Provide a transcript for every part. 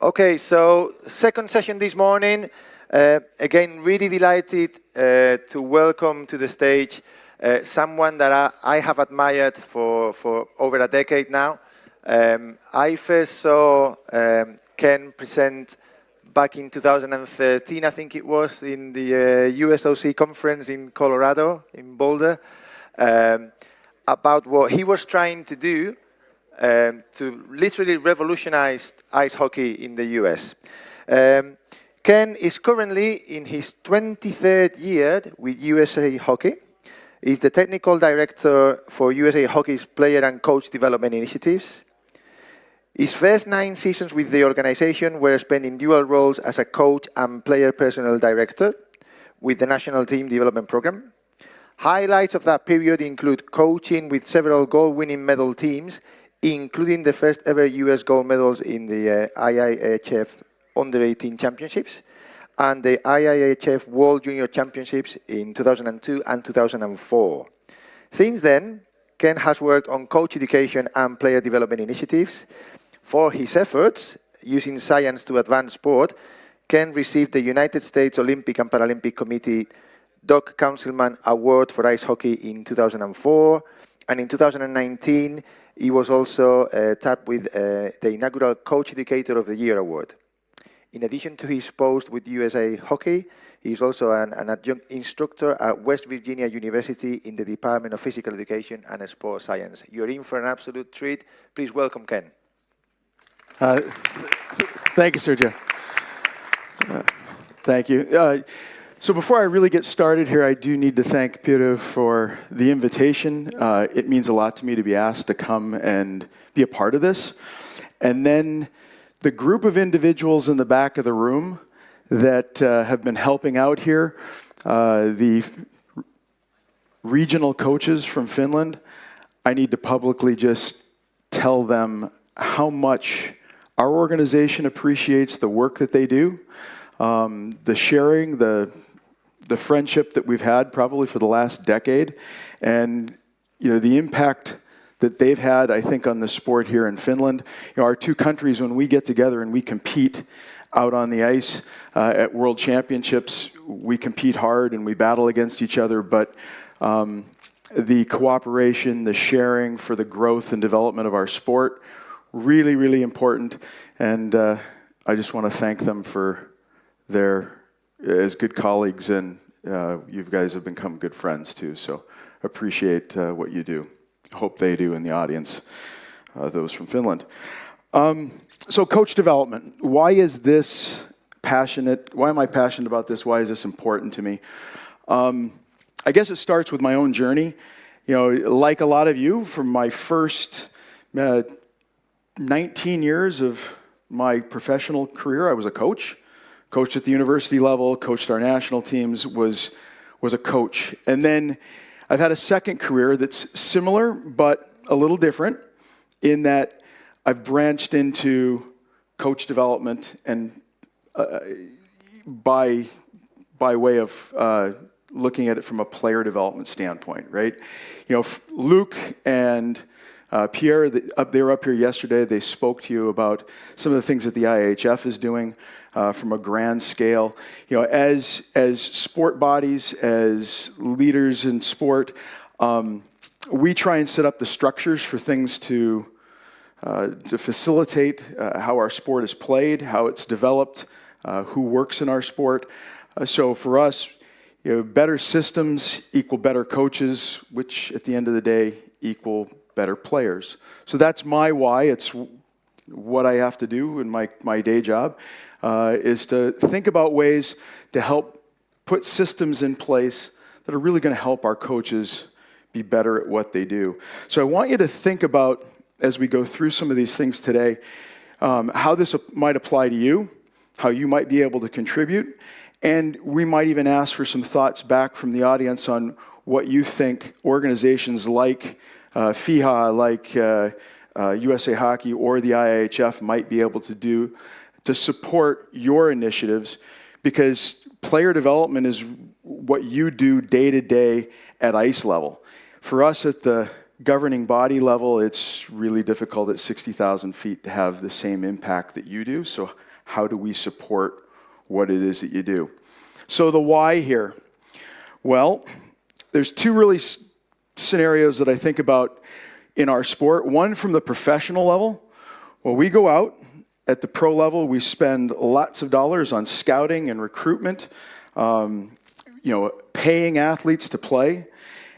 Okay, so second session this morning. Again, really delighted to welcome to the stage someone that I have admired for over a decade now. I first saw Ken present back in 2013, I think it was, in the USOC conference in Colorado, in Boulder, about what he was trying to do to literally revolutionize ice hockey in the US. Ken is currently in his 23rd year with USA Hockey. He's the technical director for USA Hockey's player and coach development initiatives. His first 9 seasons with the organization were spent in dual roles as a coach and player personnel director with the national team development program. Highlights of that period include coaching with several goal-winning medal teams, including the first ever US gold medals in the IIHF Under-18 Championships and the IIHF World Junior Championships in 2002 and 2004. Since then, Ken has worked on coach education and player development initiatives. For his efforts using science to advance sport, Ken received the United States Olympic and Paralympic Committee Doug Councilman Award for Ice Hockey in 2004, and in 2019, he was also tapped with the inaugural Coach Educator of the Year Award. In addition to his post with USA Hockey, he is also an adjunct instructor at West Virginia University in the Department of Physical Education and Sports Science. You're in for an absolute treat. Please welcome Ken. Thank you, Sergio. Thank you. So before I really get started here, I do need to thank Peter for the invitation. It means a lot to me to be asked to come and be a part of this. And then the group of individuals in the back of the room that have been helping out here, the regional coaches from Finland, I need to publicly just tell them how much our organization appreciates the work that they do, the sharing, the friendship that we've had probably for the last decade, and the impact that they've had, I think, on the sport here in Finland. Our two countries, when we get together and we compete out on the ice at World Championships, we compete hard and we battle against each other, but the cooperation, the sharing for the growth and development of our sport, really, really important, and I just want to thank them for their as good colleagues, and you guys have become good friends too, so appreciate what you do. Hope they do in the audience, those from Finland. So coach development, why is this passionate? Why am I passionate about this? Why is this important to me? I guess it starts with my own journey. Like a lot of you, from my first 19 years of my professional career, I was a coach. Coached at the university level, coached our national teams, was a coach. And then I've had a second career that's similar, but a little different in that I've branched into coach development and by way of looking at it from a player development standpoint, right? Luke and Pierre, they were up here yesterday. They spoke to you about some of the things that the IIHF is doing from a grand scale. As sport bodies, as leaders in sport, we try and set up the structures for things to facilitate how our sport is played, how it's developed, who works in our sport. So for us, better systems equal better coaches, which at the end of the day equal better players. So that's my why. It's what I have to do in my day job, is to think about ways to help put systems in place that are really going to help our coaches be better at what they do. So I want you to think about, as we go through some of these things today, how this might apply to you, how you might be able to contribute, and we might even ask for some thoughts back from the audience on what you think organizations like FIHA, like USA Hockey or the IIHF might be able to do to support your initiatives, because player development is what you do day to day at ice level. For us at the governing body level, it's really difficult at 60,000 feet to have the same impact that you do. So how do we support what it is that you do. So the why here. Well, there's two really scenarios that I think about in our sport. One from the professional level. Well, we go out at the pro level, we spend lots of dollars on scouting and recruitment, paying athletes to play.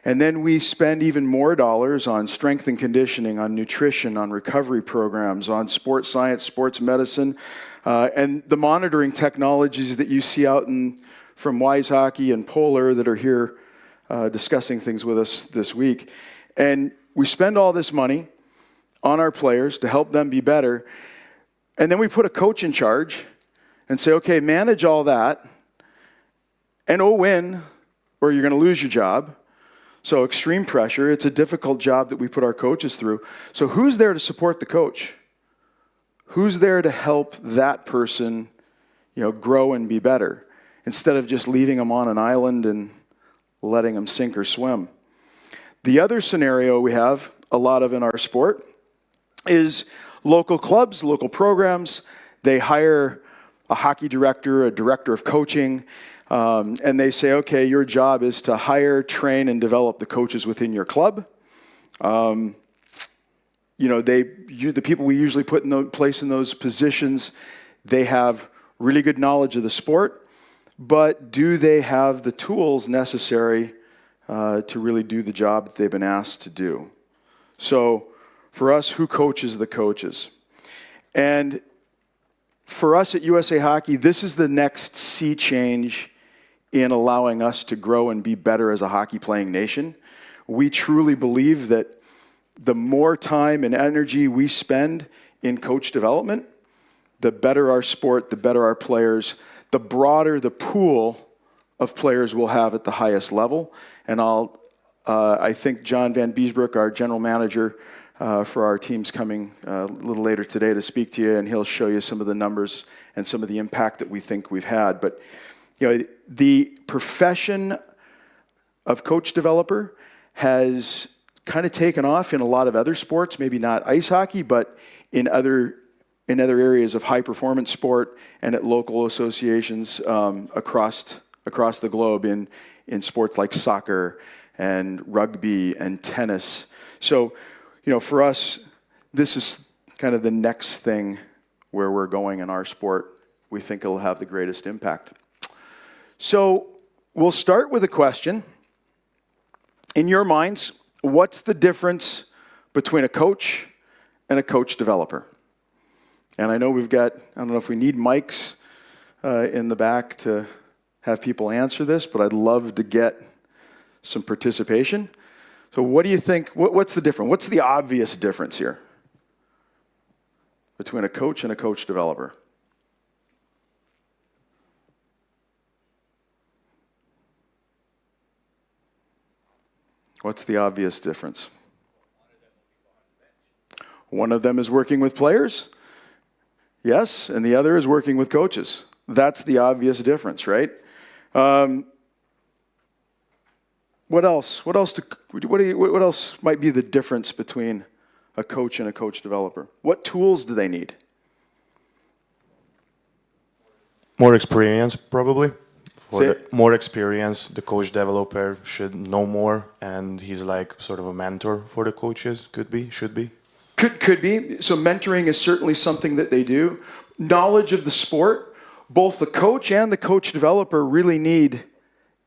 And then we spend even more dollars on strength and conditioning, on nutrition, on recovery programs, on sports science, sports medicine, and the monitoring technologies that you see out from iihfhockey and Polar that are here discussing things with us this week. And we spend all this money on our players to help them be better. And then we put a coach in charge and say, okay, manage all that and win, or you're going to lose your job. So extreme pressure, it's a difficult job that we put our coaches through. So who's there to support the coach? Who's there to help that person, grow and be better, instead of just leaving them on an island and letting them sink or swim? The other scenario we have a lot of in our sport is local clubs, local programs. They hire a hockey director, a director of coaching, and they say, okay, your job is to hire, train, and develop the coaches within your club. The people we usually put in place in those positions, they have really good knowledge of the sport, but do they have the tools necessary to really do the job that they've been asked to do? So for us, who coaches the coaches? And for us at USA Hockey, this is the next sea change in allowing us to grow and be better as a hockey-playing nation. We truly believe that the more time and energy we spend in coach development, the better our sport, the better our players, the broader the pool of players we'll have at the highest level. And I think John Van Biesbroek, our general manager for our team's coming a little later today to speak to you, and he'll show you some of the numbers and some of the impact that we think we've had. But the profession of coach developer has kind of taken off in a lot of other sports, maybe not ice hockey, but in other areas of high performance sport and at local associations across the globe in sports like soccer and rugby and tennis. So, for us, this is kind of the next thing where we're going in our sport. We think it'll have the greatest impact. So we'll start with a question. In your minds, what's the difference between a coach and a coach developer? And I know I don't know if we need mics in the back to have people answer this, but I'd love to get some participation. So what do you think, what's the difference? What's the obvious difference here between a coach and a coach developer? What's the obvious difference? One of them is working with players, yes, and the other is working with coaches. That's the obvious difference, right? What else? What else might be the difference between a coach and a coach developer? What tools do they need? More experience, probably. More experience, the coach developer should know more, and he's like sort of a mentor for the coaches. Should be. Could be. So mentoring is certainly something that they do. Knowledge of the sport, both the coach and the coach developer really need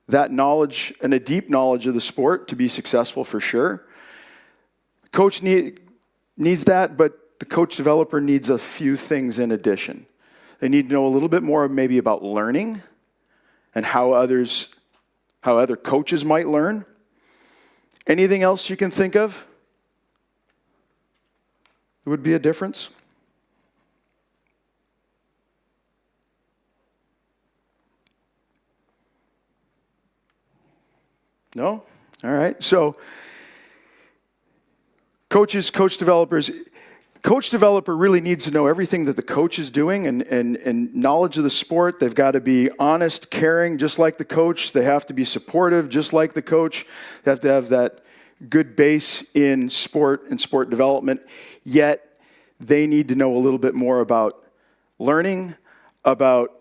that knowledge and a deep knowledge of the sport to be successful for sure. Coach needs that, but the coach developer needs a few things in addition. They need to know a little bit more maybe about learning and how other coaches might learn. Anything else you can think of? There would be a difference? No? All right. So coaches, coach developers, coach developer really needs to know everything that the coach is doing and knowledge of the sport. They've got to be honest, caring, just like the coach. They have to be supportive, just like the coach. They have to have that good base in sport and sport development. Yet they need to know a little bit more about learning, about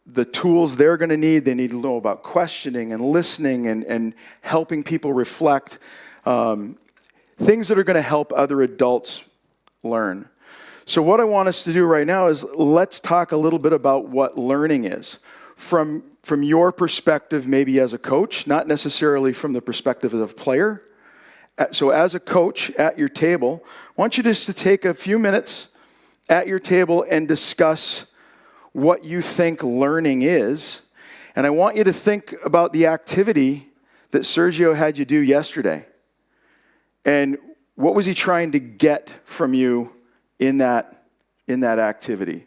the tools they're going to need. They need to know about questioning and listening and helping people reflect, things that are going to help other adults learn. So what I want us to do right now is let's talk a little bit about what learning is from your perspective, maybe as a coach, not necessarily from the perspective of a player. So as a coach at your table, I want you just to take a few minutes at your table and discuss what you think learning is. And I want you to think about the activity that Sergio had you do yesterday. And what was he trying to get from you in that activity?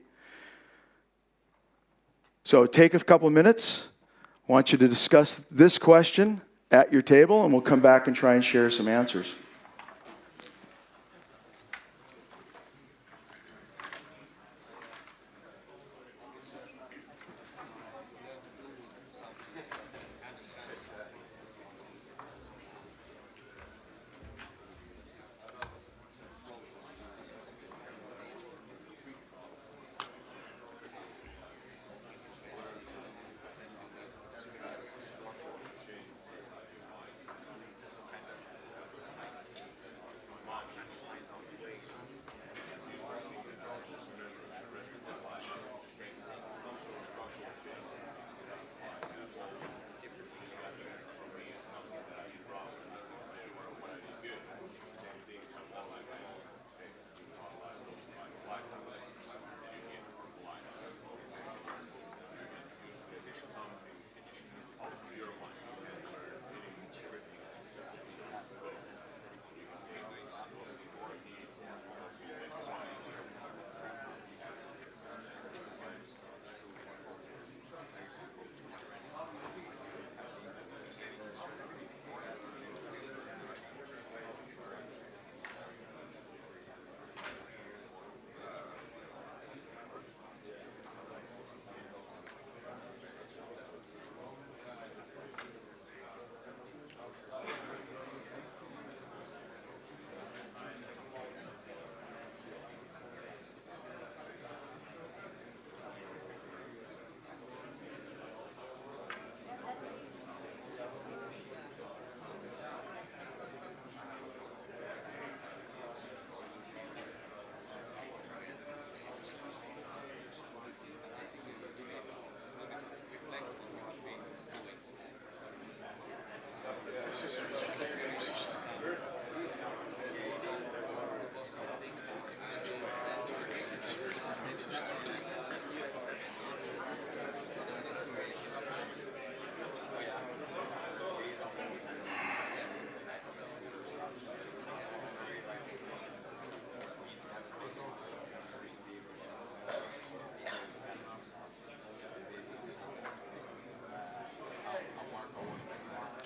So take a couple minutes. I want you to discuss this question at your table, and we'll come back and try and share some answers.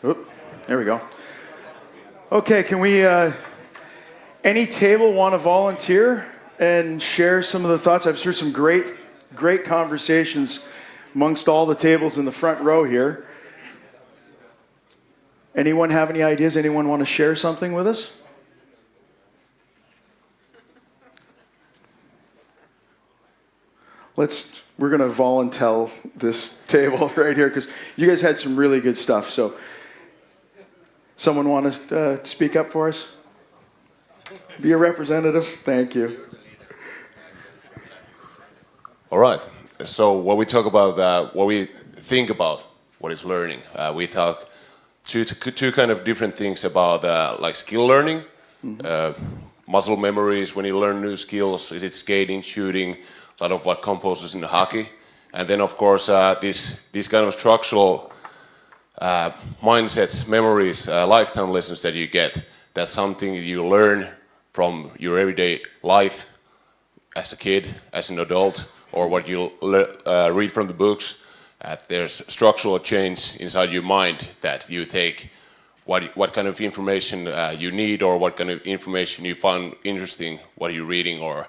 Oop, there we go. Okay, can we, any table want to volunteer and share some of the thoughts? I've heard some great conversations amongst all the tables in the front row here. Anyone have any ideas? Anyone want to share something with us? We're going to volunteer this table right here because you guys had some really good stuff. So someone want to speak up for us? Be a representative? Thank you. All right. So when we talk about what we think about what is learning, we talk two kind of different things about like skill learning, muscle memories when you learn new skills. Is it skating, shooting, a lot of what composes in hockey, and then of course these kind of structural mindsets, memories, lifetime lessons that you get. That's something you learn from your everyday life as a kid, as an adult, or what you read from the books. There's structural change inside your mind that you take what kind of information you need or what kind of information you find interesting, what you're reading or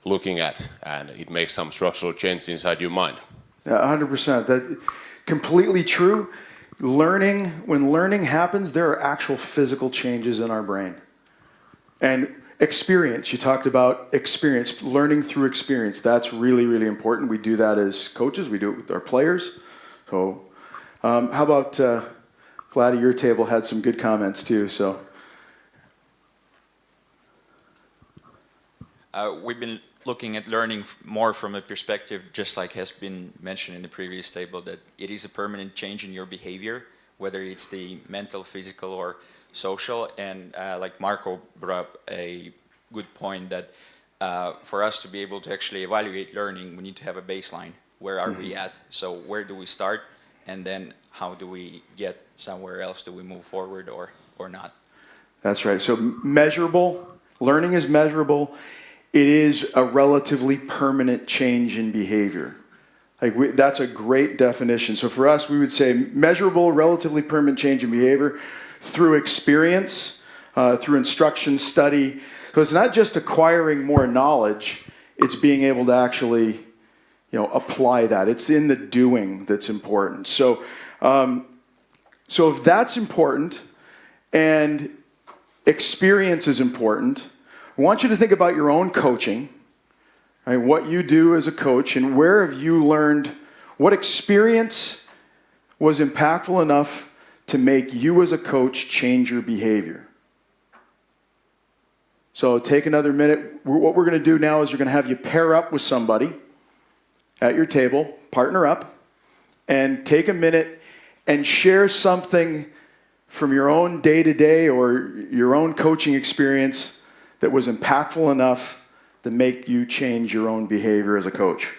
looking at, and it makes some structural change inside your mind. Yeah, 100%. That completely true. When learning happens, there are actual physical changes in our brain. And experience. You talked about experience, learning through experience. That's really, really important. We do that as coaches. We do it with our players. So how about Vladdy, your table had some good comments too. So we've been looking at learning more from a perspective, just like has been mentioned in the previous table, that it is a permanent change in your behavior, whether it's the mental, physical, or social. And like Marco brought up a good point that for us to be able to actually evaluate learning, we need to have a baseline. Where are we at? So where do we start? And then how do we get somewhere else? Do we move forward or not? That's right. So measurable, learning is measurable. It is a relatively permanent change in behavior. That's a great definition. So for us, we would say measurable, relatively permanent change in behavior through experience, through instruction, study. So it's not just acquiring more knowledge, it's being able to actually, apply that. It's in the doing that's important. So if that's important and experience is important, I want you to think about your own coaching, right? What you do as a coach, and where have you learned, what experience was impactful enough to make you as a coach change your behavior. So take another minute. What we're going to do now is we're going to have you pair up with somebody at your table, partner up, and take a minute and share something from your own day-to-day or your own coaching experience that was impactful enough to make you change your own behavior as a coach.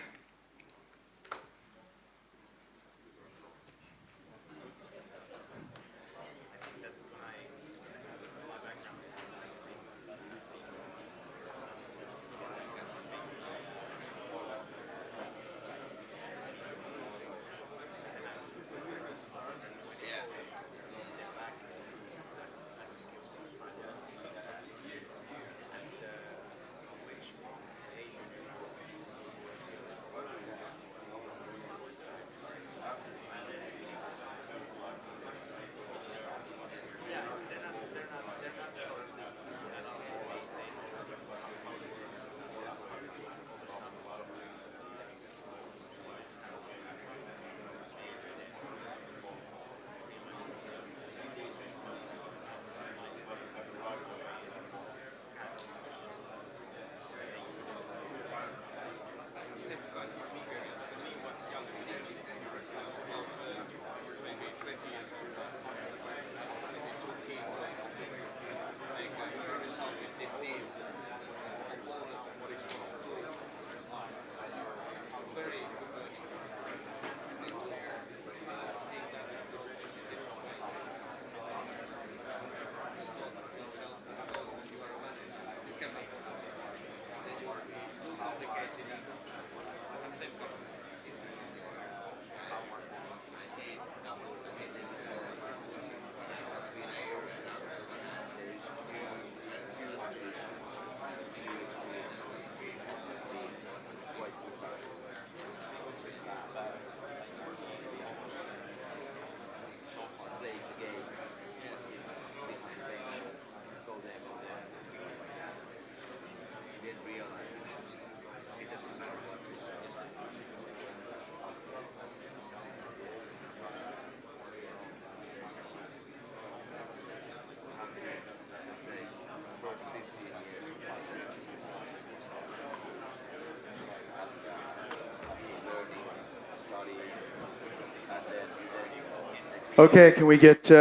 Okay, can we get,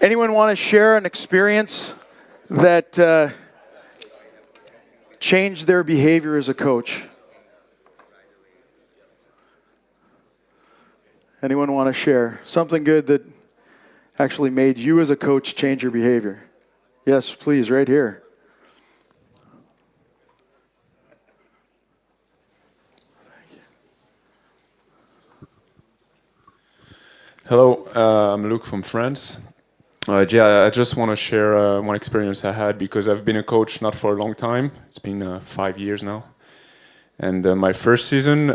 anyone want to share an experience that changed their behavior as a coach? Anyone want to share something good that actually made you as a coach change your behavior? Yes, please, right here. Hello, I'm Luc from France. I just want to share one experience I had because I've been a coach not for a long time. It's been 5 years now. And my first season,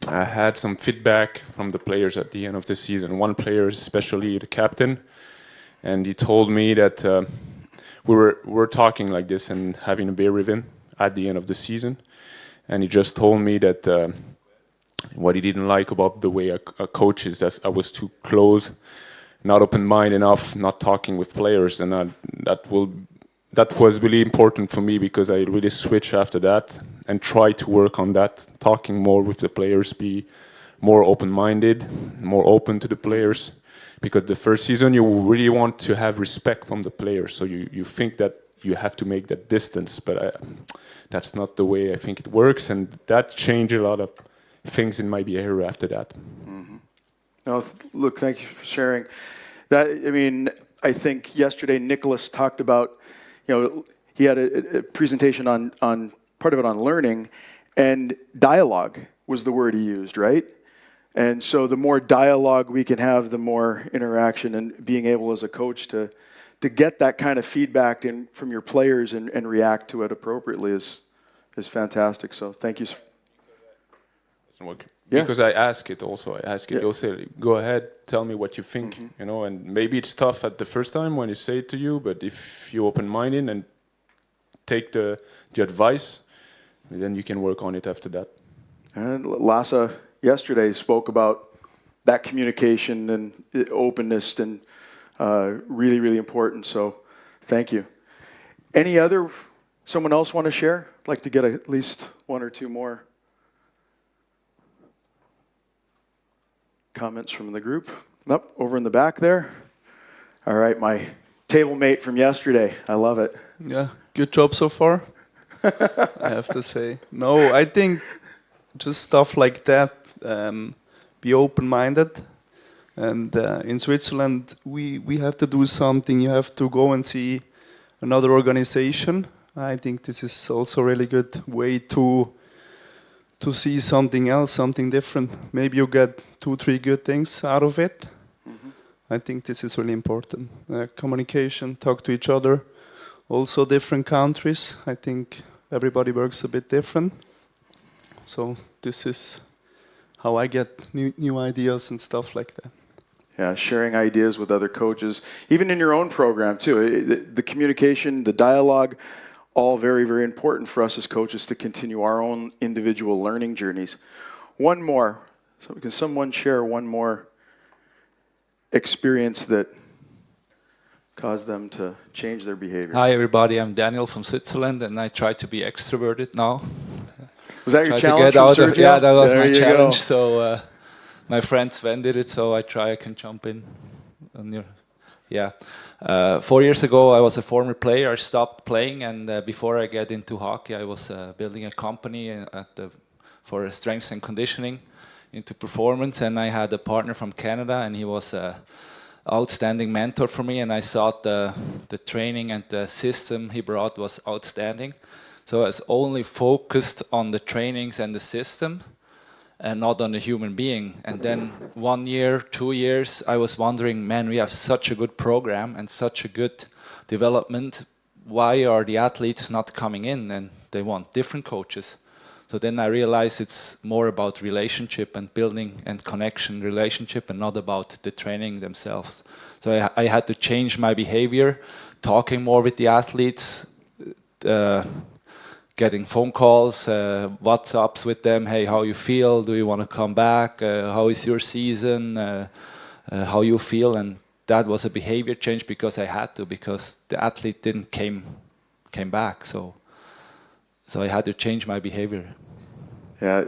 I had some feedback from the players at the end of the season. One player, especially the captain, and he told me that we were talking like this and having a beer with him at the end of the season, and he just told me that what he didn't like about the way a coach is that I was too close, not open-minded enough, not talking with players, and that was really important for me because I really switched after that and try to work on that, talking more with the players, be more open-minded, more open to the players. Because the first season you really want to have respect from the players, so you think that you have to make that distance, but that's not the way I think it works, and that changed a lot of things in my behavior after that. Mm-hmm. No, look, thank you for sharing that. I mean, I think yesterday Nicholas talked about, he had a presentation on part of it on learning, and dialogue was the word he used, right? And so the more dialogue we can have, the more interaction, and being able as a coach to get that kind of feedback from your players and react to it appropriately is fantastic. So thank you. Because I ask it also. I ask it. You'll say, go ahead, tell me what you think. And maybe it's tough at the first time when you say it to you, but if you're open-minded and take the advice, then you can work on it after that. And Lasse yesterday spoke about that communication and openness, and really, really important. So thank you. Someone else want to share? I'd like to get at least one or two more comments from the group. Nope, over in the back there. All right, my table mate from yesterday. I love it. Yeah, good job so far, I have to say. No, I think just stuff like that, be open-minded. And in Switzerland, we have to do something. You have to go and see another organization. I think this is also a really good way to see something else, something different. Maybe you get 2-3 good things out of it. I think this is really important. Communication, talk to each other. Also different countries. I think everybody works a bit different. So this is how I get new ideas and stuff like that. Yeah, sharing ideas with other coaches, even in your own program too. The communication, the dialogue, all very, very important for us as coaches to continue our own individual learning journeys. One more. So can someone share one more experience that caused them to change their behavior? Hi everybody, I'm Daniel from Switzerland, and I try to be extroverted now. Was that your challenge from Sergio? Yeah, that was my challenge. Go. So my friend Sven did it, so I can jump in. 4 years ago, I was a former player. I stopped playing, and before I get into hockey, I was building a company for strength and conditioning into performance. And I had a partner from Canada, and he was an outstanding mentor for me. And I thought the training and the system he brought was outstanding. So I was only focused on the trainings and the system, and not on the human being. And then 1 year, 2 years, I was wondering, man, we have such a good program and such a good development. Why are the athletes not coming in? And they want different coaches. So then I realized it's more about relationship and building and connection relationship, and not about the training themselves. So I had to change my behavior, talking more with the athletes, getting phone calls, WhatsApps with them. Hey, how you feel? Do you want to come back? How is your season? How you feel? And that was a behavior change because I had to, because the athlete didn't came back. So I had to change my behavior. Yeah,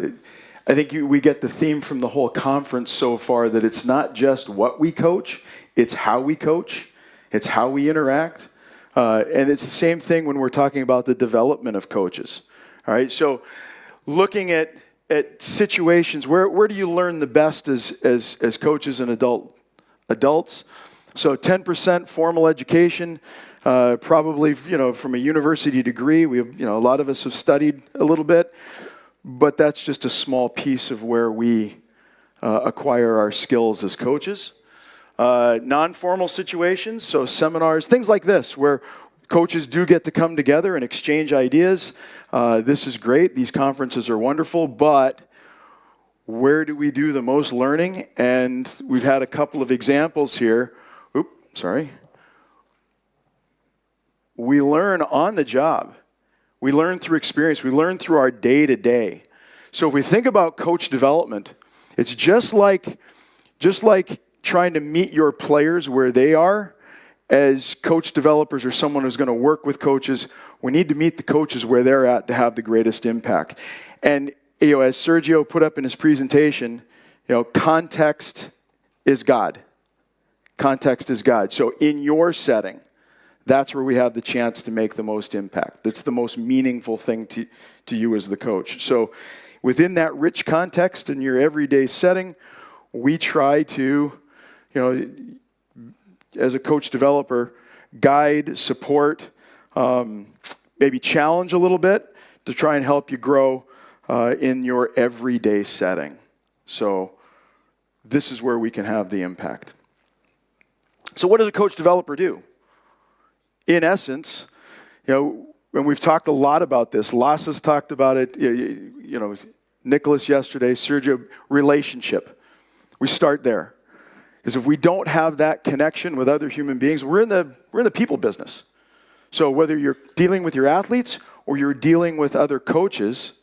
I think we get the theme from the whole conference so far that it's not just what we coach, it's how we coach, it's how we interact. And it's the same thing when we're talking about the development of coaches. All right, so looking at situations, where do you learn the best as coaches and adults? So 10% formal education, probably from a university degree. We have, a lot of us have studied a little bit, but that's just a small piece of where we acquire our skills as coaches. Non-formal situations, so seminars, things like this, where coaches do get to come together and exchange ideas. This is great. These conferences are wonderful, but where do we do the most learning? And we've had a couple of examples here. we learn on the job. We learn through experience. We learn through our day-to-day. So if we think about coach development, it's just like trying to meet your players where they are. As coach developers or someone who's going to work with coaches, we need to meet the coaches where they're at to have the greatest impact. And as Sergio put up in his presentation, context is God. Context is God. So in your setting, that's where we have the chance to make the most impact. That's the most meaningful thing to you as the coach. So within that rich context in your everyday setting, we try to, as a coach developer, guide, support, maybe challenge a little bit to try and help you grow in your everyday setting. So this is where we can have the impact. So what does a coach developer do? In essence, and we've talked a lot about this. Lasse's talked about it, Nicholas yesterday, Sergio, relationship. We start there. Because if we don't have that connection with other human beings, we're in the people business. So whether you're dealing with your athletes or you're dealing with other coaches,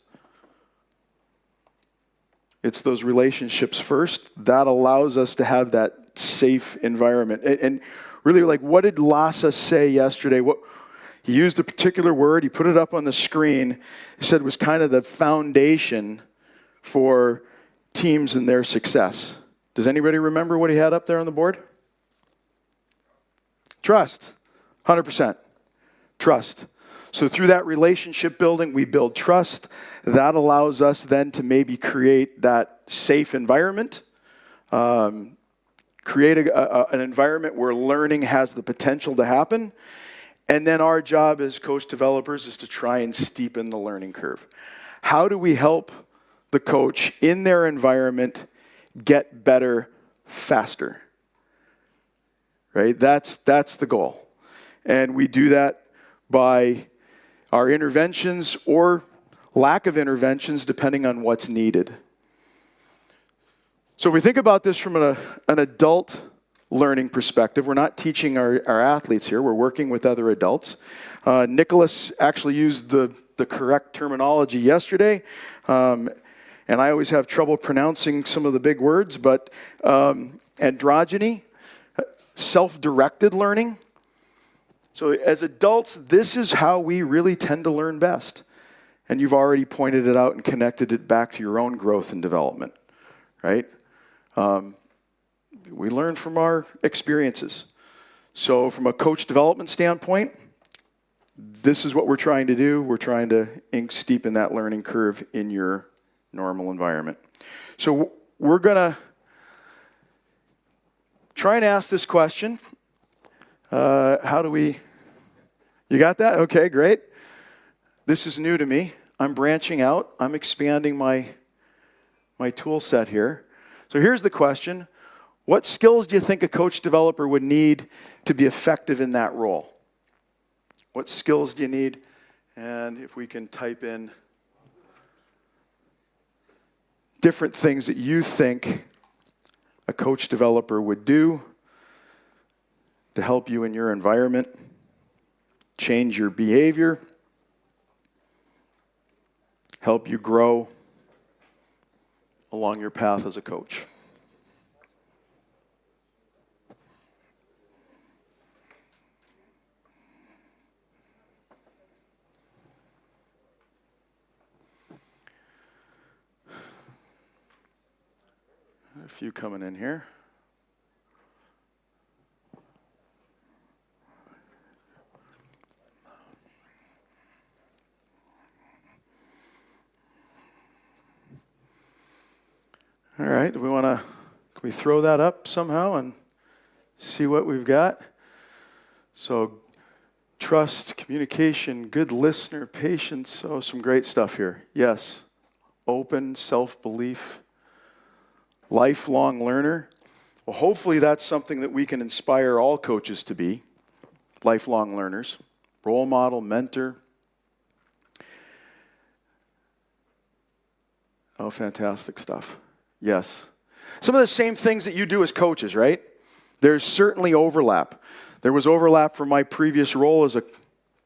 it's those relationships first that allows us to have that safe environment. And really, what did Lasse say yesterday? He used a particular word. He put it up on the screen. He said it was kind of the foundation for teams and their success. Does anybody remember what he had up there on the board? Trust. 100%. Trust. So through that relationship building, we build trust. That allows us then to maybe create that safe environment, create an environment where learning has the potential to happen. And then our job as coach developers is to try and steepen the learning curve. How do we help the coach in their environment get better faster? Right? That's the goal. And we do that by our interventions or lack of interventions depending on what's needed. So if we think about this from an adult learning perspective, we're not teaching our athletes here, we're working with other adults. Nicholas actually used the correct terminology yesterday. And I always have trouble pronouncing some of the big words, but androgyny, self-directed learning. So as adults, this is how we really tend to learn best. And you've already pointed it out and connected it back to your own growth and development, right? We learn from our experiences. So from a coach development standpoint, this is what we're trying to do. We're trying to steepen that learning curve in your normal environment. So we're going to try and ask this question. How do we... You got that? Okay, great. This is new to me. I'm branching out. I'm expanding my tool set here. So here's the question. What skills do you think a coach developer would need to be effective in that role? What skills do you need? And if we can type in different things that you think a coach developer would do to help you in your environment, change your behavior, help you grow along your path as a coach. A few coming in here. All right, can we throw that up somehow and see what we've got? So trust, communication, good listener, patience, some great stuff here. Yes, open, self-belief, lifelong learner. Well, hopefully that's something that we can inspire all coaches to be, lifelong learners, role model, mentor. Oh, fantastic stuff. Yes. Some of the same things that you do as coaches, right? There's certainly overlap. There was overlap from my previous role as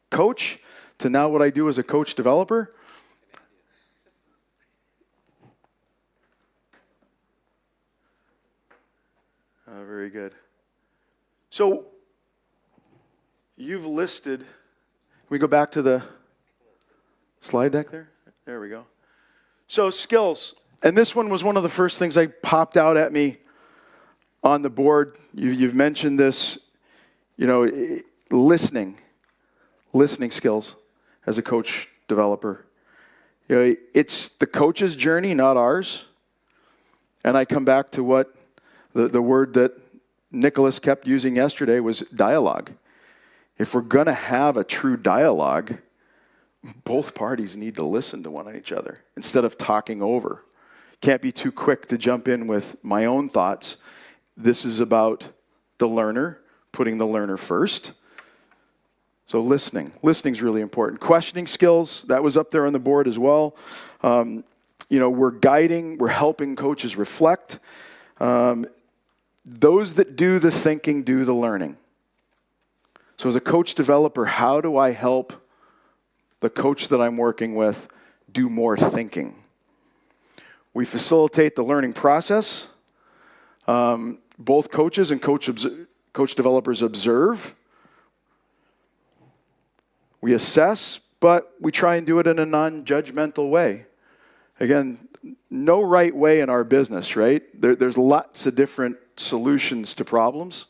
coach to now what I do as a coach developer. Very good. So you've listed, can we go back to the slide deck there? There we go. So skills, and this one was one of the first things that popped out at me on the board. You've mentioned this, listening skills as a coach developer. It's the coach's journey, not ours. And I come back to what the word that Nicholas kept using yesterday was dialogue. If we're going to have a true dialogue, both parties need to listen to one each other instead of talking over. Can't be too quick to jump in with my own thoughts. This is about the learner, putting the learner first. So listening is really important. Questioning skills, that was up there on the board as well. We're helping coaches reflect. Those that do the thinking do the learning. So as a coach developer, how do I help the coach that I'm working with do more thinking? We facilitate the learning process. Both coaches and coach developers observe. We assess, but we try and do it in a non-judgmental way. Again, no right way in our business, right? There's lots of different solutions to problems,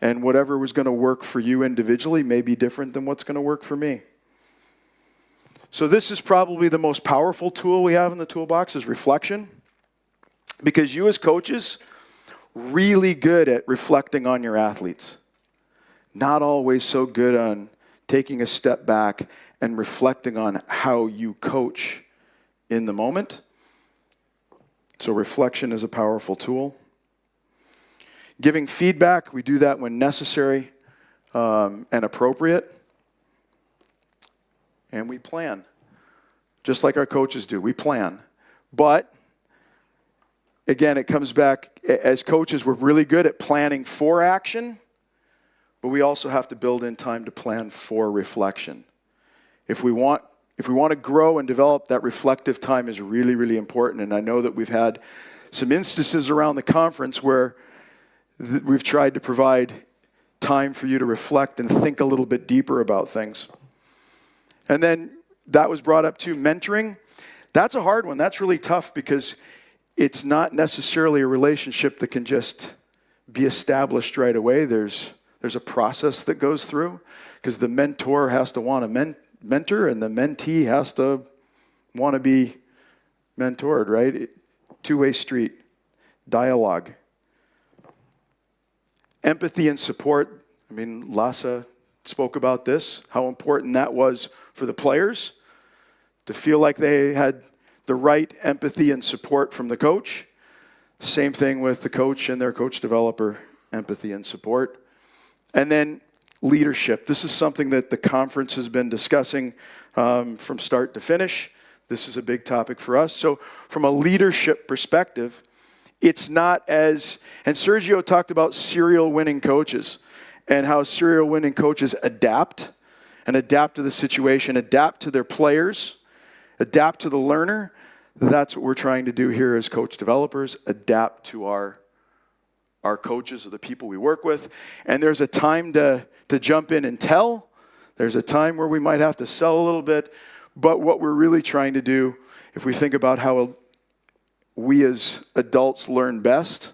and whatever was going to work for you individually may be different than what's going to work for me. So this is probably the most powerful tool we have in the toolbox is reflection, because you as coaches, really good at reflecting on your athletes. Not always so good on taking a step back and reflecting on how you coach in the moment. So reflection is a powerful tool. Giving feedback, we do that when necessary and appropriate. And we plan, just like our coaches do. We plan. But, again, it comes back, as coaches, we're really good at planning for action, but we also have to build in time to plan for reflection. If we want to grow and develop, that reflective time is really, really important. And I know that we've had some instances around the conference where we've tried to provide time for you to reflect and think a little bit deeper about things. And then that was brought up too, mentoring. That's a hard one. That's really tough because it's not necessarily a relationship that can just be established right away. There's a process that goes through because the mentor has to want to mentor and the mentee has to want to be mentored, right? Two-way street, dialogue. Empathy and support. I mean, Lasse spoke about this, how important that was for the players to feel like they had the right empathy and support from the coach. Same thing with the coach and their coach developer, empathy and support. And then leadership. This is something that the conference has been discussing from start to finish. This is a big topic for us. So from a leadership perspective, it's not as, and Sergio talked about serial winning coaches and how serial winning coaches adapt to the situation, adapt to their players, adapt to the learner. That's what we're trying to do here as coach developers, adapt to our coaches or the people we work with. And there's a time to jump in and tell. There's a time where we might have to sell a little bit. But what we're really trying to do, if we think about how we as adults learn best,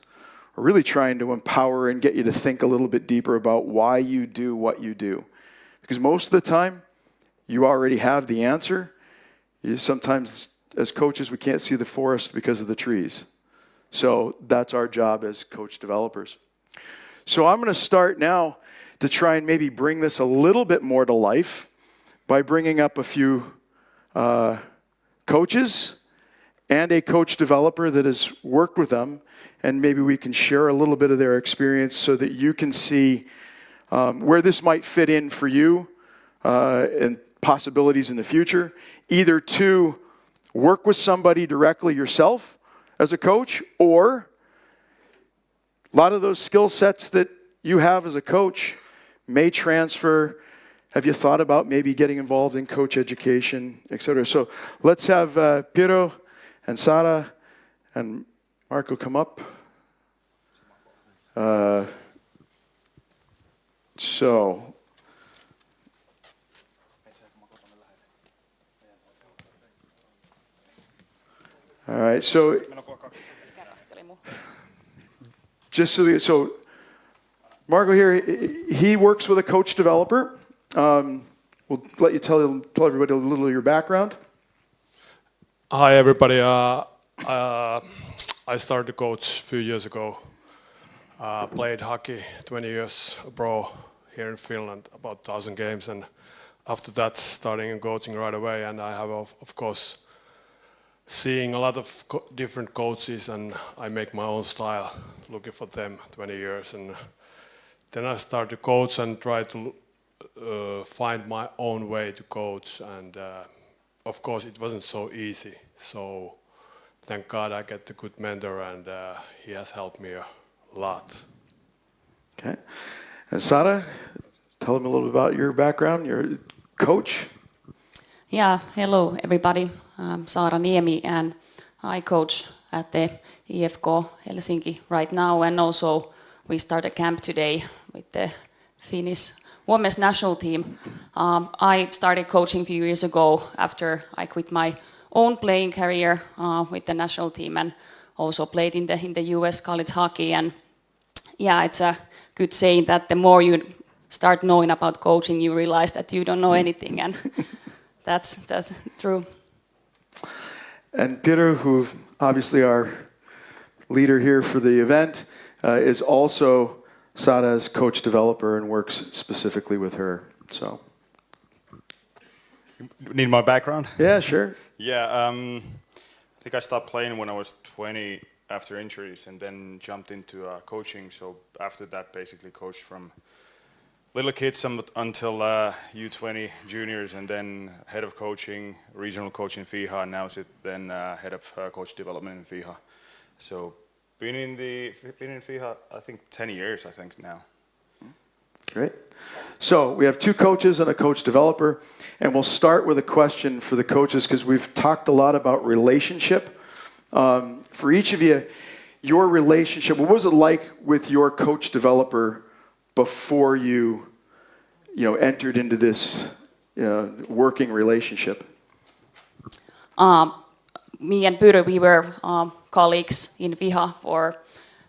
we're really trying to empower and get you to think a little bit deeper about why you do what you do. Because most of the time, you already have the answer. Sometimes, as coaches, we can't see the forest because of the trees. So that's our job as coach developers. So I'm going to start now to try and maybe bring this a little bit more to life by bringing up a few coaches and a coach developer that has worked with them, and maybe we can share a little bit of their experience so that you can see where this might fit in for you and possibilities in the future, either to work with somebody directly yourself as a coach, or a lot of those skill sets that you have as a coach may transfer have you thought about maybe getting involved in coach education, etc.? So let's have Piero and Sara and Marco come up. So, all right, so just so Marco here, he works with a coach developer. We'll let you tell everybody a little of your background. Hi everybody. I started to coach a few years ago. Played hockey 20 years pro here in Finland, about 1,000 games, and after that starting coaching right away. And I have of course seeing a lot of different coaches, and I make my own style, looking for them 20 years. And then I started to coach and try to find my own way to coach. And of course, it wasn't so easy. So thank God I get a good mentor, and he has helped me a lot. Okay. And Sara, tell them a little about your background. You're a coach. Yeah, hello everybody. I'm Sara Niemi and I coach at the IFK Helsinki right now, and also we start a camp today with the Finnish women's national team. I started coaching a few years ago after I quit my own playing career with the national team, and also played in the US college hockey. And yeah, it's a good saying that the more you start knowing about coaching, you realize that you don't know anything, and that's true. And Peter, who obviously our leader here for the event, is also Sara's coach developer and works specifically with her. So, need my background? Yeah, sure. Yeah, I think I stopped playing when I was 20 after injuries, and then jumped into coaching. So after that, basically coached from little kids until U20 juniors, and then head of coaching, regional coach in FIHA, and now then head of coach development in FIHA. So been in FIHA, I think 10 years, I think now. Great. So we have two coaches and a coach developer, and we'll start with a question for the coaches because we've talked a lot about relationship. For each of you, your relationship, what was it like with your coach developer before you entered into this working relationship? Me and Pyry, we were colleagues in FIHA for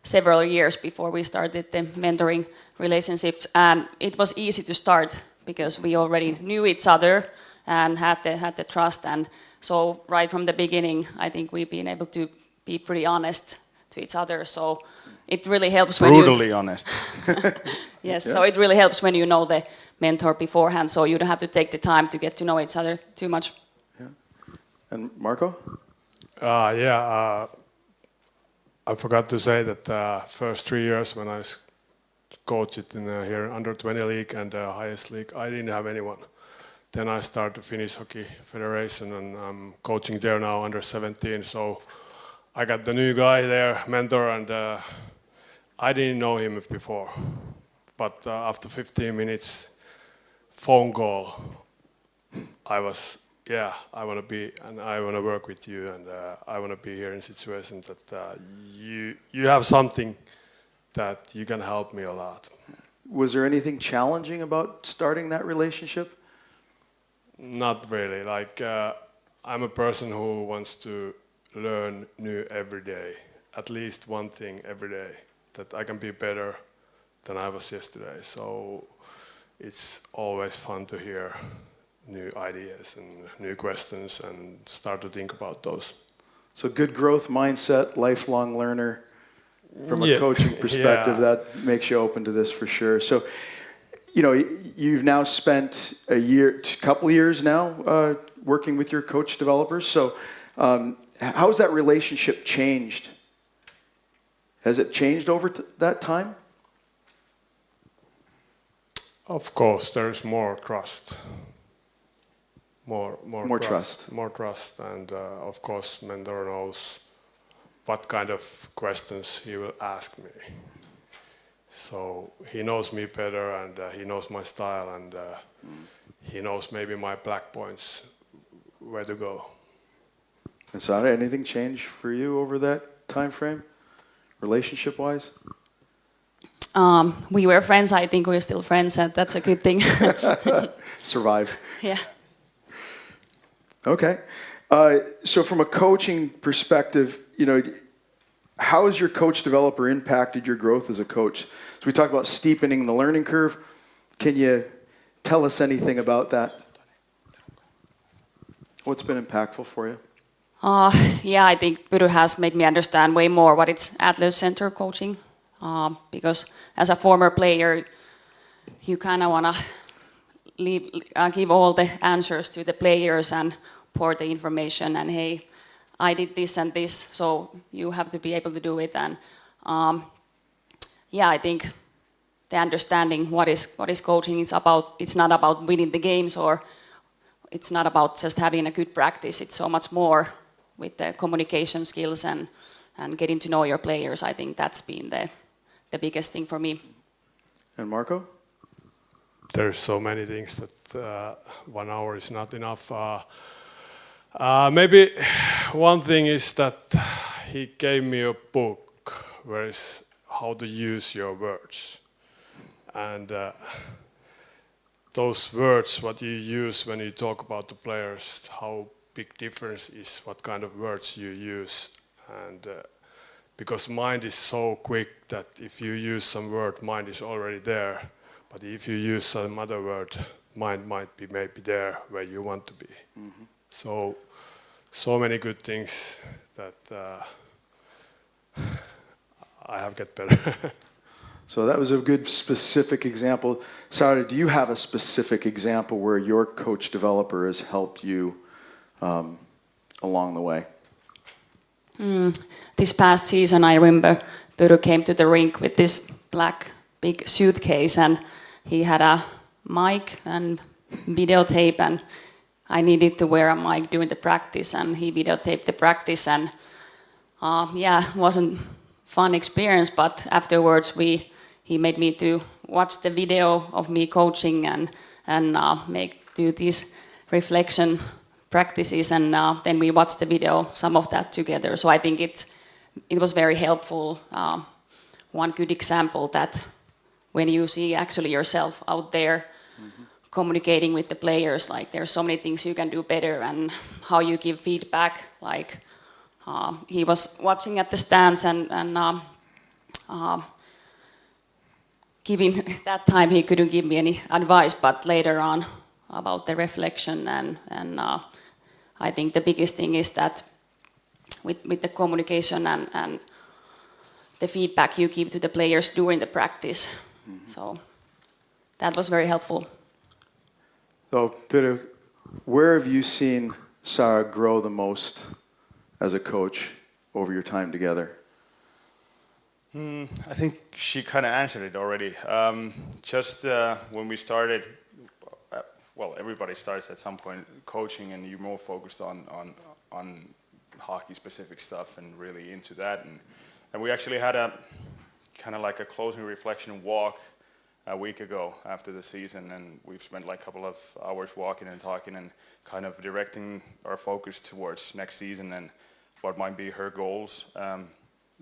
several years before we started the mentoring relationships, and it was easy to start because we already knew each other and had the trust. And so right from the beginning, I think we've been able to be pretty honest to each other. So it really helps when brutally honest. Yes, Yeah. so it really helps when you know the mentor beforehand, so you don't have to take the time to get to know each other too much. Yeah. And Marco? I forgot to say that first 3 years when I coached in here under 20 league and highest league, I didn't have anyone. Then I started Finnish Hockey Federation, and I'm coaching there now under 17. So I got the new guy there, mentor, and I didn't know him before. But after 15 minutes phone call, I was, I want to be, and I want to work with you, and I want to be here in situations that you have something that you can help me a lot. Was there anything challenging about starting that relationship? Not really. Like I'm a person who wants to learn new every day, at least one thing every day, that I can be better than I was yesterday. So it's always fun to hear new ideas and new questions and start to think about those. So good growth mindset, lifelong learner. From a coaching perspective, that makes you open to this for sure. So, you've now spent couple years now working with your coach developers. So, how has that relationship changed? Has it changed over that time? Of course, there's more trust. More trust. More trust, and of course, mentor knows what kind of questions he will ask me. So he knows me better, and he knows my style, and he knows maybe my black points, where to go. And so, anything change for you over that time frame, relationship-wise? We were friends. I think we're still friends, and that's a good thing. Survived. Yeah. Okay. So from a coaching perspective, how has your coach developer impacted your growth as a coach? So we talked about steepening the learning curve. Can you tell us anything about that? What's been impactful for you? Yeah, I think Pyry has made me understand way more what it's athlete-centered coaching. Because as a former player, you kind of want to give all the answers to the players and pour the information and, hey, I did this and this, so you have to be able to do it. And yeah, I think the understanding what is coaching is about. It's not about winning the games, or it's not about just having a good practice. It's so much more with the communication skills and getting to know your players. I think that's been the biggest thing for me. And Marco? There's so many things that 1 hour is not enough. Maybe one thing is that he gave me a book where is how to use your words. And those words, what you use when you talk about the players, how big difference is what kind of words you use. And because mind is so quick that if you use some word, mind is already there. But if you use some other word, mind might be maybe there where you want to be. Mm-hmm. So many good things that I have get better. So that was a good specific example. Saara, do you have a specific example where your coach developer has helped you along the way? This past season, I remember Pyry came to the rink with this black big suitcase, and he had a mic and videotape, and I needed to wear a mic during the practice, and he videotaped the practice, and yeah, it wasn't fun experience, but afterwards he made me to watch the video of me coaching and do these reflection practices, and then we watched the video, some of that together. So I think it was very helpful. One good example that when you see actually yourself out there communicating with the players, like there's so many things you can do better, and how you give feedback. Like he was watching at the stands and giving that time he couldn't give me any advice, but later on about the reflection and I think the biggest thing is that with the communication and the feedback you give to the players during the practice. Mm-hmm. So that was very helpful. So, Pyry, where have you seen Saara grow the most as a coach over your time together? I think she kind of answered it already. Just when we started, well, everybody starts at some point coaching, and you're more focused on hockey-specific stuff and really into that. And we actually had a kind of like a closing reflection walk a week ago after the season, and we've spent like a couple of hours walking and talking and kind of directing our focus towards next season and what might be her goals,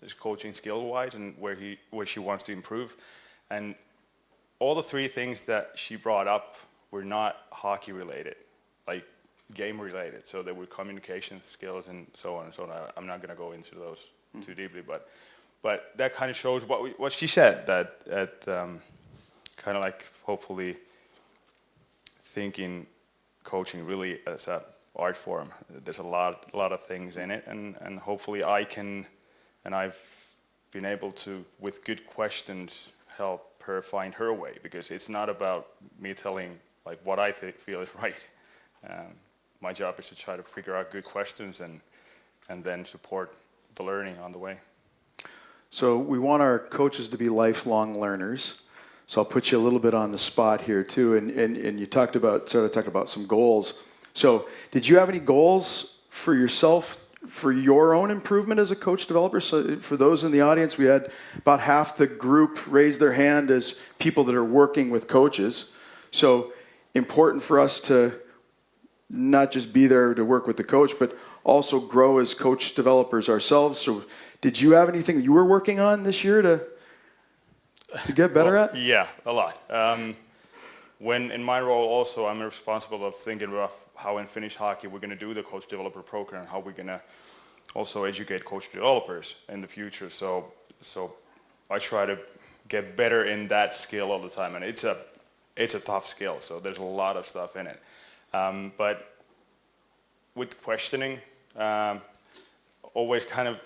is coaching skill-wise, and where she wants to improve. And all the three things that she brought up were not hockey related, like game related. So there were communication skills and so on and so on. I'm not going to go into those too deeply, but that kind of shows what she said, that kind of like hopefully thinking coaching really as an art form. There's a lot of things in it, and hopefully I've been able to, with good questions, help her find her way, because it's not about me telling like what I feel is right. My job is to try to figure out good questions and then support the learning on the way. So we want our coaches to be lifelong learners. So I'll put you a little bit on the spot here too, and you talked about some goals. So did you have any goals for yourself for your own improvement as a coach developer? So for those in the audience, we had about half the group raise their hand as people that are working with coaches. So important for us to not just be there to work with the coach, but also grow as coach developers ourselves. So did you have anything you were working on this year to get better at? Yeah, a lot. When in my role also, I'm responsible of thinking about how in Finnish hockey we're going to do the coach developer program, how we're going to also educate coach developers in the future. So I try to get better in that skill all the time, and it's a tough skill. So there's a lot of stuff in it. But with questioning, always kind of,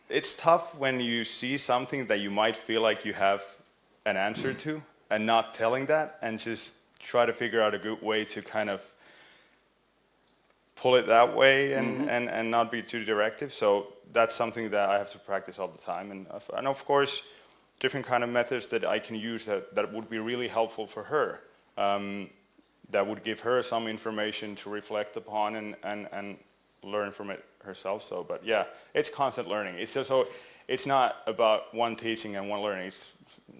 it's tough when you see something that you might feel like you have an answer to and not telling that, and just try to figure out a good way to kind of pull it that way and not be too directive. So that's something that I have to practice all the time. And of course, different kind of methods that I can use that would be really helpful for her. That would give her some information to reflect upon and learn from it herself. So, but yeah, it's constant learning. It's just so it's not about one teaching and one learning. It's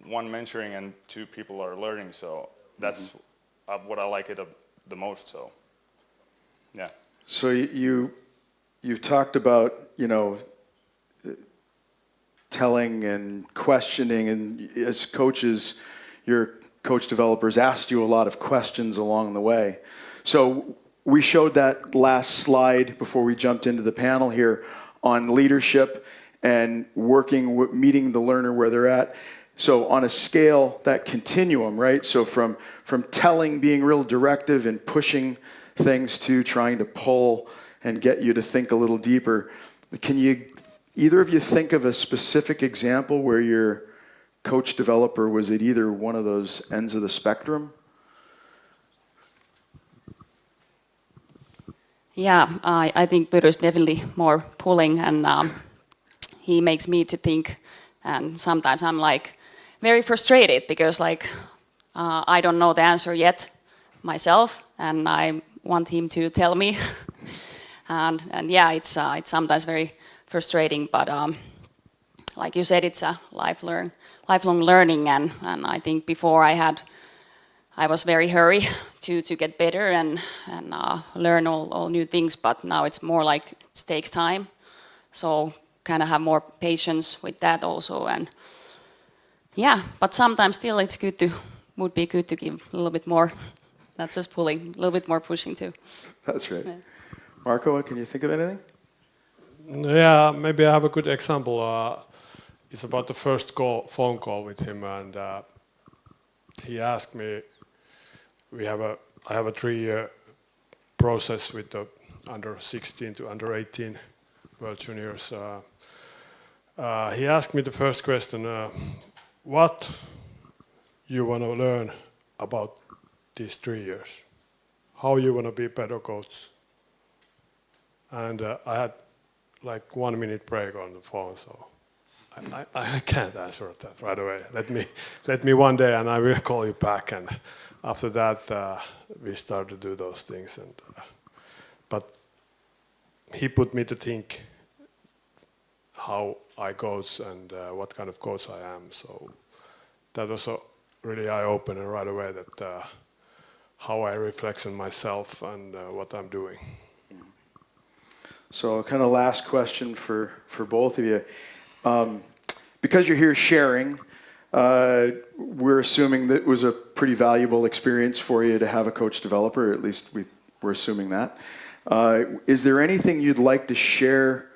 one mentoring and two people are learning. So that's what I like it the most. So yeah. So you've talked about, you know, telling and questioning, and as coaches, your coach developers asked you a lot of questions along the way. So we showed that last slide before we jumped into the panel here on leadership and meeting the learner where they're at. So on a scale, that continuum, right? So from telling, being real directive and pushing things to trying to pull and get you to think a little deeper. Can either of you think of a specific example where your coach developer was at either one of those ends of the spectrum? Yeah, I think Pyro's definitely more pulling, and he makes me to think, and sometimes I'm like very frustrated because like I don't know the answer yet myself, and I want him to tell me. and yeah, it's sometimes very frustrating, but like you said, it's a lifelong learning, and I think before I was very hurry to get better and learn all new things, but now it's more like it takes time, so kind of have more patience with that also. And yeah, but sometimes still would be good to give a little bit more, not just pulling, a little bit more pushing too. That's right. Yeah. Marco, can you think of anything? Yeah, maybe I have a good example. It's about the first phone call with him, and he asked me. I have a 3-year process with the under 16 to under 18 World Juniors. He asked me the first question: what you want to learn about these 3 years? How you want to be a better coach? And I had like 1 minute break on the phone, so I can't answer that right away. Let me one day, and I will call you back. And after that, we start to do those things. And but he put me to think how I coach and what kind of coach I am. So that was a really eye-opener right away. That how I reflect on myself and what I'm doing. So kind of last question for both of you. Because you're here sharing, we're assuming that it was a pretty valuable experience for you to have a coach developer, at least we're assuming that. Is there anything you'd like to share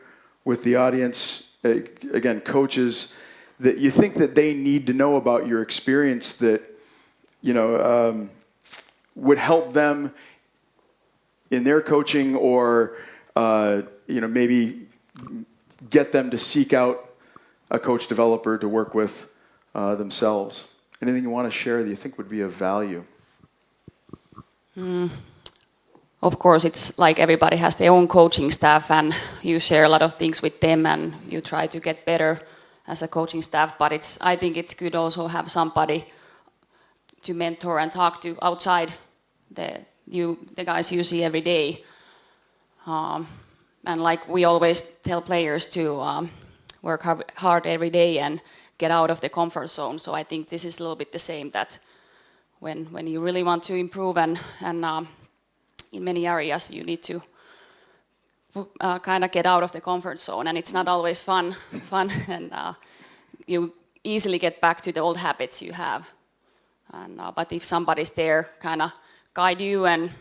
with the audience, again, coaches, that you think that they need to know about your experience that, you know, would help them in their coaching, or you know, maybe get them to seek out a coach developer to work with themselves? Anything you want to share that you think would be of value? Of course, it's like everybody has their own coaching staff, and you share a lot of things with them, and you try to get better as a coaching staff. But I think it's good also have somebody to mentor and talk to outside the guys you see every day. And like we always tell players to work hard every day and get out of the comfort zone. So I think this is a little bit the same, that when you really want to improve and in many areas you need to kind of get out of the comfort zone, and it's not always fun and you easily get back to the old habits you have. And but if somebody's there, kind of guide you and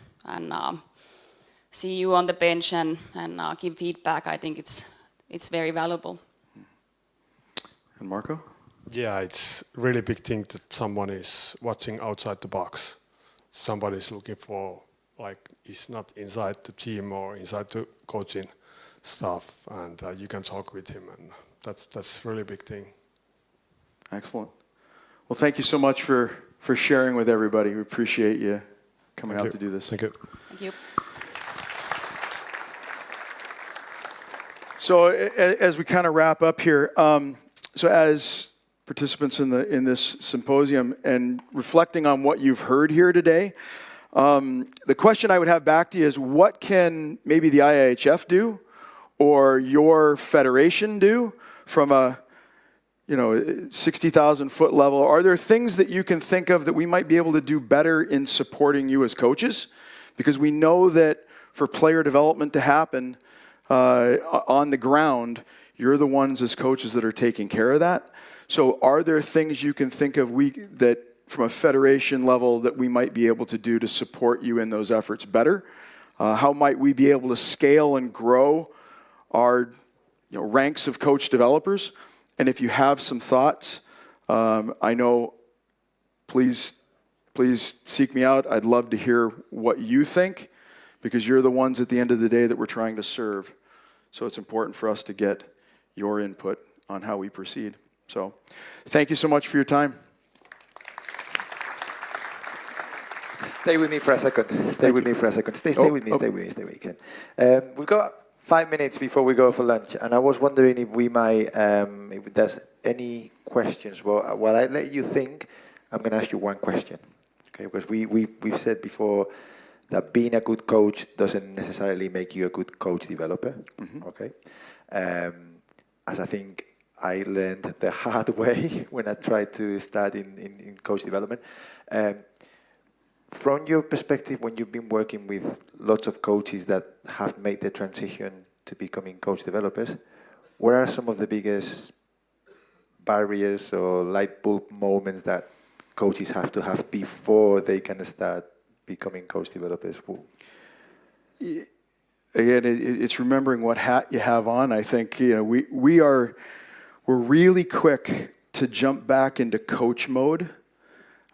see you on the bench and give feedback, I think it's very valuable. And Marco? Yeah, it's really big thing that someone is watching outside the box. Somebody is looking for, like, is not inside the team or inside the coaching staff, and you can talk with him, and that's really big thing. Excellent. Well, thank you so much for sharing with everybody. We appreciate you coming out to do this. Thank you. Thank you. So as we kind of wrap up here, so as participants in this symposium and reflecting on what you've heard here today, the question I would have back to you is, what can maybe the IIHF do or your federation do from a 60,000 foot level? Are there things that you can think of that we might be able to do better in supporting you as coaches? Because we know that for player development to happen on the ground, you're the ones as coaches that are taking care of that. So are there things you can think of that from a federation level that we might be able to do to support you in those efforts better? How might we be able to scale and grow our ranks of coach developers? And if you have some thoughts, I know, please seek me out. I'd love to hear what you think, because you're the ones at the end of the day that we're trying to serve. So it's important for us to get your input on how we proceed. So thank you so much for your time. Stay with me for a second. Stay with me. Stay with me, Ken. We've got 5 minutes before we go for lunch, and I was wondering if we might, if there's any questions. Well, while I let you think, I'm going to ask you one question, okay? Because we've said before that being a good coach doesn't necessarily make you a good coach developer, okay? As I think I learned the hard way when I tried to start in coach development. From your perspective, when you've been working with lots of coaches that have made the transition to becoming coach developers, what are some of the biggest barriers or light bulb moments that coaches have to have before they can start becoming coach developers? Again, it's remembering what hat you have on. I think we're really quick to jump back into coach mode.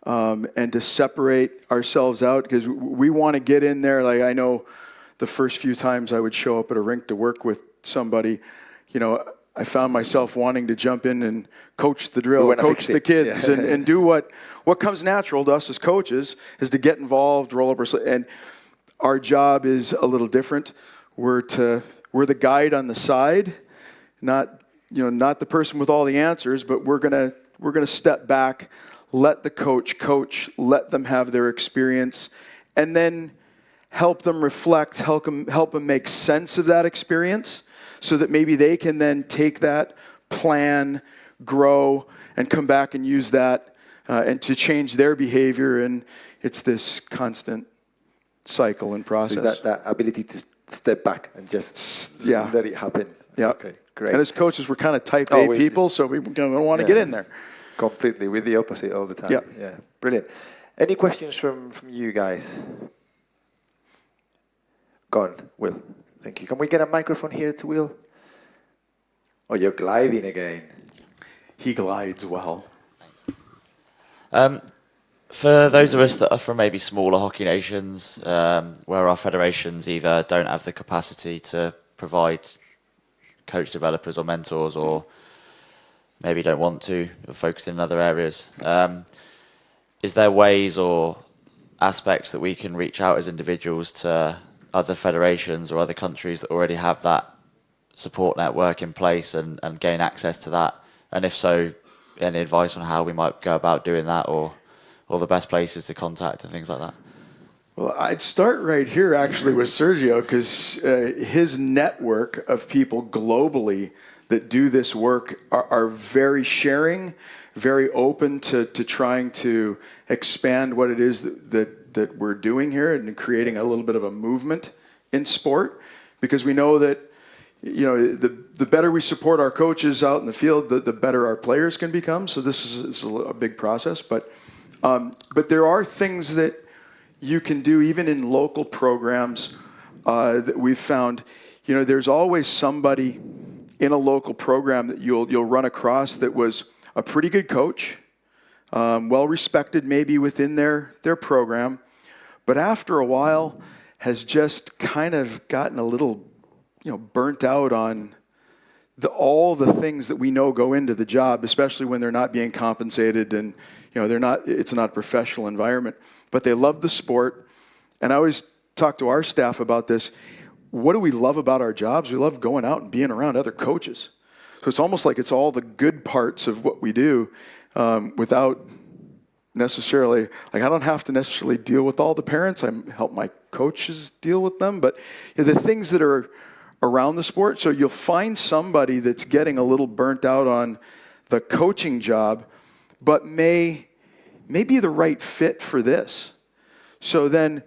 And to separate ourselves out, because we want to get in there. Like, I know the first few times I would show up at a rink to work with somebody, I found myself wanting to jump in and coach the drill, coach the kids, and do what comes natural to us as coaches is to get involved, roll up our sleeves. And our job is a little different. We're the guide on the side, not the person with all the answers, but we're gonna step back. Let the coach, let them have their experience, and then help them reflect, help them make sense of that experience so that maybe they can then take that, plan, grow, and come back and use that and to change their behavior. And it's this constant cycle and process. So that ability to step back and just let it happen. Yeah. Okay, great. And as coaches, we're kind of type A people, so we don't want to get in there. Completely, with the opposite all the time. Yeah, brilliant. Any questions from you guys? Gone, Will. Thank you. Can we get a microphone here to Will? Oh, you're gliding again. He glides well. For those of us that are from maybe smaller hockey nations, where our federations either don't have the capacity to provide coach developers or mentors, or maybe don't want to, or focus in other areas. Is there ways or aspects that we can reach out as individuals to other federations or other countries that already have that support network in place and gain access to that? And if so, any advice on how we might go about doing that, or the best places to contact and things like that? Well, I'd start right here actually with Sergio, because his network of people globally that do this work are very sharing, very open to trying to expand what it is that we're doing here and creating a little bit of a movement in sport, because we know that the better we support our coaches out in the field, the better our players can become. So this is a big process, but there are things that you can do even in local programs that we've found. There's always somebody in a local program that you'll run across that was a pretty good coach, well respected maybe within their program, but after a while has just kind of gotten a little burnt out on all the things that we know go into the job, especially when they're not being compensated and it's not a professional environment, but they love the sport. And I always talk to our staff about this. What do we love about our jobs? We love going out and being around other coaches. So it's almost like it's all the good parts of what we do without necessarily, I don't have to necessarily deal with all the parents. I help my coaches deal with them, but the things that are around the sport. So you'll find somebody that's getting a little burnt out on the coaching job, but may be the right fit for this. So then,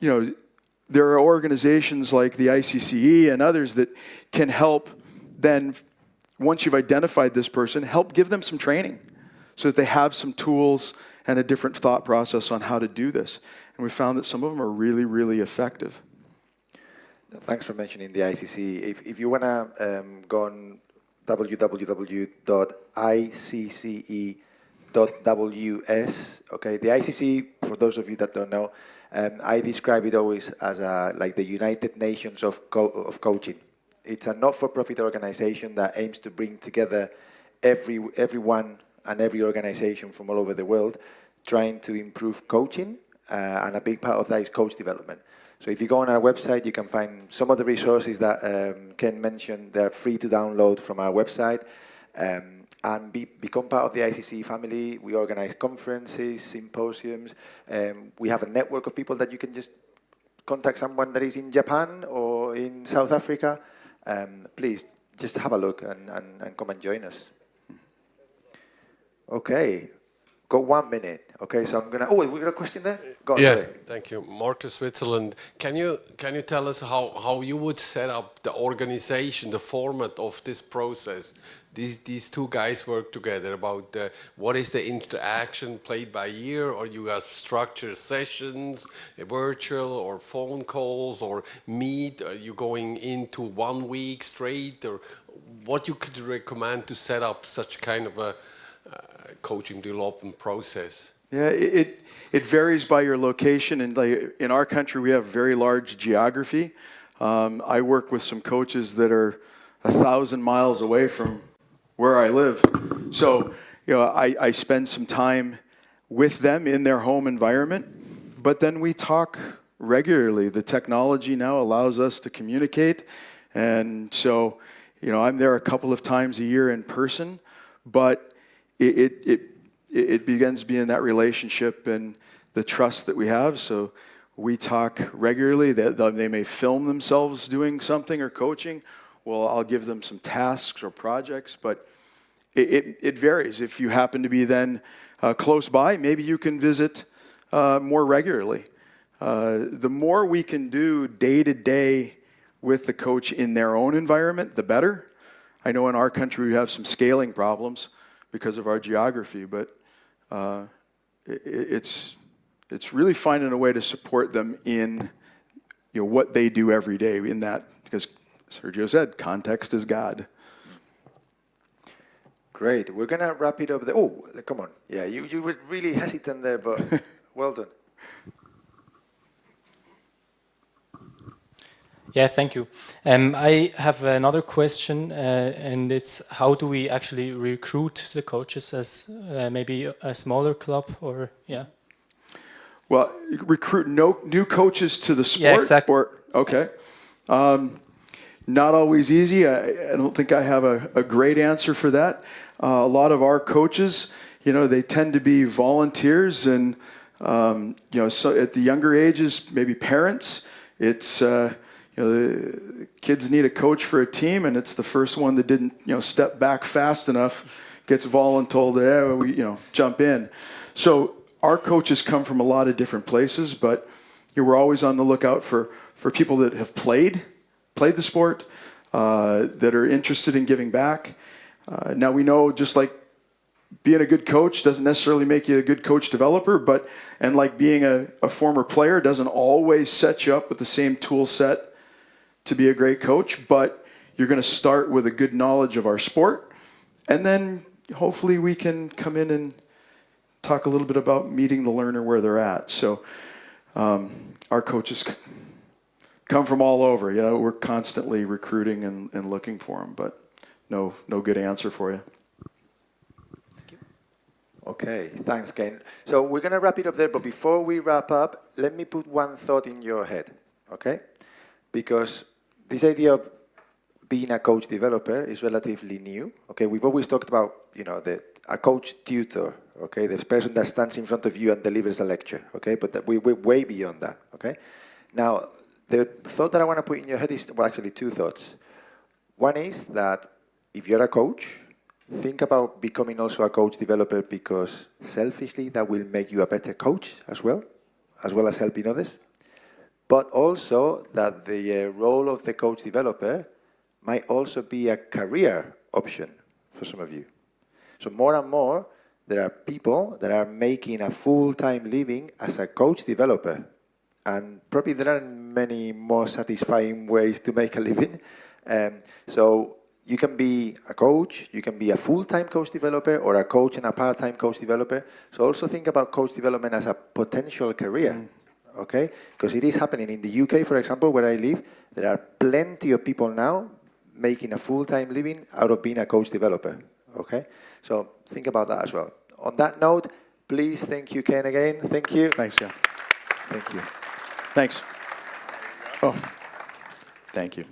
there are organizations like the ICCE and others that can help then, once you've identified this person, help give them some training so that they have some tools and a different thought process on how to do this. And we found that some of them are really, really effective. Thanks for mentioning the ICC. If you want to go on www.icce.ws, okay, the ICC, for those of you that don't know, I describe it always as like the United Nations of coaching. It's a not-for-profit organization that aims to bring together everyone and every organization from all over the world trying to improve coaching, and a big part of that is coach development. So if you go on our website, you can find some of the resources that Ken mentioned. They're free to download from our website. And become part of the ICC family. We organize conferences, symposiums. We have a network of people that you can just contact someone that is in Japan or in South Africa. Please, just have a look and come and join us. Okay. Got 1 minute. Okay, so I'm gonna. Oh, we got a question there. Go on. Yeah, sorry. thank you, Marcus, Switzerland. Can you tell us how you would set up the organization, the format of this process? These two guys work together. About what is the interaction played by ear, or you have structured sessions, virtual or phone calls, or meet? Are you going into 1 week straight, or what you could recommend to set up such kind of a coaching development process? Yeah, it varies by your location, and in our country we have very large geography. I work with some coaches that are 1,000 miles away from where I live, so I spend some time with them in their home environment, but then we talk regularly. The technology now allows us to communicate, and so I'm there a couple of times a year in person, but it begins being that relationship and the trust that we have. So we talk regularly. They may film themselves doing something or coaching. Well, I'll give them some tasks or projects, but it varies. If you happen to be then close by, maybe you can visit more regularly. The more we can do day to day with the coach in their own environment, the better. I know in our country we have some scaling problems because of our geography, but it's really finding a way to support them in what they do every day in that, because Sergio said, context is God. Great. We're gonna wrap it up there. Oh, come on. Yeah, you were really hesitant there, but well done. Yeah, thank you. I have another question, and it's how do we actually recruit the coaches as maybe a smaller club or, yeah? Well, recruit new coaches to the sport? Yeah, exactly. Okay. Not always easy. I don't think I have a great answer for that. A lot of our coaches, they tend to be volunteers, and So at the younger ages, maybe parents, it's the kids need a coach for a team, and it's the first one that didn't step back fast enough gets voluntold, jump in. So our coaches come from a lot of different places, but we're always on the lookout for people that have played the sport, that are interested in giving back. Now we know, just like being a good coach doesn't necessarily make you a good coach developer, and like being a former player doesn't always set you up with the same tool set to be a great coach, but you're going to start with a good knowledge of our sport, and then hopefully we can come in and talk a little bit about meeting the learner where they're at. So our coaches come from all over. We're constantly recruiting and looking for them, but no good answer for you. Okay, thanks, Ken. So we're going to wrap it up there, but before we wrap up, let me put one thought in your head, okay? Because this idea of being a coach developer is relatively new, okay? We've always talked about, a coach tutor, okay? The person that stands in front of you and delivers a lecture, okay? But we're way beyond that, okay? Now, the thought that I want to put in your head is, well, actually two thoughts. One is that if you're a coach, think about becoming also a coach developer, because selfishly that will make you a better coach as well as helping others. But also that the role of the coach developer might also be a career option for some of you. So more and more, there are people that are making a full-time living as a coach developer. And probably there are many more satisfying ways to make a living. So you can be a coach, you can be a full-time coach developer, or a coach and a part-time coach developer. So also think about coach development as a potential career, okay? Because it is happening in the UK, for example, where I live. There are plenty of people now making a full-time living out of being a coach developer, okay? So think about that as well. On that note, please thank you, Ken, again. Thank you. Thanks, Ken. Thank you. Thanks. Oh, thank you.